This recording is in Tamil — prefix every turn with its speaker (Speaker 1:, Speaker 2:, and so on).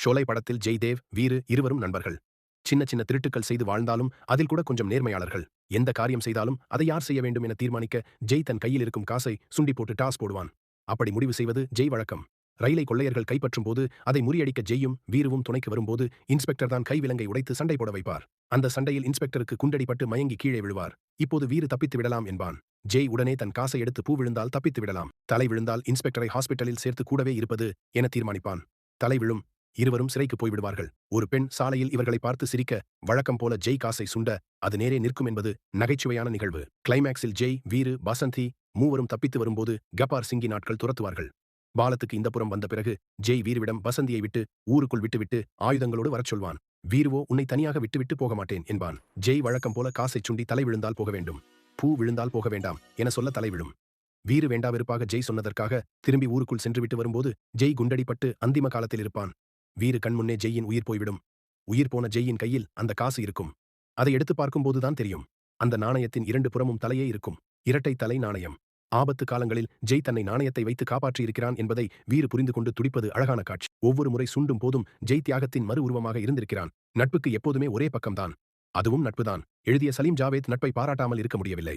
Speaker 1: ஷோலை படத்தில் ஜெய் தேவ், வீரு இருவரும் நண்பர்கள். சின்ன சின்ன திருட்டுக்கள் செய்து வாழ்ந்தாலும் அதில் கூட கொஞ்சம் நேர்மையாளர்கள். எந்த காரியம் செய்தாலும் அதை யார் செய்ய வேண்டும் என தீர்மானிக்க ஜெய் தன் கையில் இருக்கும் காசை சுண்டி போட்டு டாஸ் போடுவான். அப்படி முடிவு செய்வது ஜெய் வழக்கம். ரயிலை கொள்ளையர்கள் கைப்பற்றும் போது அதை முறியடிக்க ஜெய்யும் வீருவும் துணைக்கு வரும்போது இன்ஸ்பெக்டர் தான் கைவிலங்கை உடைத்து சண்டை போட வைப்பார். அந்த சண்டையில் இன்ஸ்பெக்டருக்கு குண்டடிப்பட்டு மயங்கி கீழே விழுவார். இப்போது வீரு தப்பித்து விடலாம் என்பான். ஜெய் உடனே தன் காசை எடுத்து பூ விழுந்தால் தப்பித்து விடலாம், தலை விழுந்தால் இன்ஸ்பெக்டரை ஹாஸ்பிட்டலில் சேர்த்து கூடவே இருப்பது என தீர்மானிப்பான். தலை விழும், இருவரும் சிறைக்கு போய்விடுவார்கள். ஒரு பெண் சாலையில் இவர்களை பார்த்து சிரிக்க, வழக்கம் போல ஜெய் காசை சுண்ட அது நேரே நிற்கும் என்பது நகைச்சுவையான நிகழ்வு. கிளைமேக்ஸில் ஜெய், வீரு, பசந்தி மூவரும் தப்பித்து வரும்போது கபார் சிங்கி நாட்கள் துரத்துவார்கள். பாலத்துக்கு இந்த புறம் வந்த பிறகு ஜெய் வீருவிடம் வசந்தியை விட்டு ஊருக்குள் விட்டுவிட்டு ஆயுதங்களோடு வரச் சொல்வான். வீருவோ உன்னை தனியாக விட்டுவிட்டு போக மாட்டேன் என்பான். ஜெய் வழக்கம் போல காசைச் சுண்டி தலை விழுந்தால் போக வேண்டும், பூ விழுந்தால் போக வேண்டாம் என சொல்ல தலை விழும். வீரு வேண்டாவிருப்பாக ஜெய் சொன்னதற்காக திரும்பி ஊருக்குள் சென்றுவிட்டு வரும்போது ஜெய் குண்டடிப்பட்டு அந்திம காலத்தில் இருப்பான். வீரு கண்முன்னே ஜெய்யின் உயிர் போய்விடும். உயிர் போன ஜெய்யின் கையில் அந்த காசு இருக்கும். அதை எடுத்து பார்க்கும்போதுதான் தெரியும். அந்த நாணயத்தின் 2 புறமும் தலையே இருக்கும். இரட்டை தலை நாணயம். ஆபத்து காலங்களில் ஜெய் தன்னை நாணயத்தை வைத்து காப்பாற்றியிருக்கிறான் என்பதை வீரு புரிந்து கொண்டு துடிப்பது அழகான காட்சி. ஒவ்வொரு முறை சுண்டும் போதும் ஜெய் தியாகத்தின் மறு உருவமாக இருந்திருக்கிறான். நட்புக்கு எப்போதுமே ஒரே பக்கம்தான், அதுவும் நட்புதான். எழுதிய சலீம் ஜாவேத் நட்பை பாராட்டாமல் இருக்க முடியவில்லை.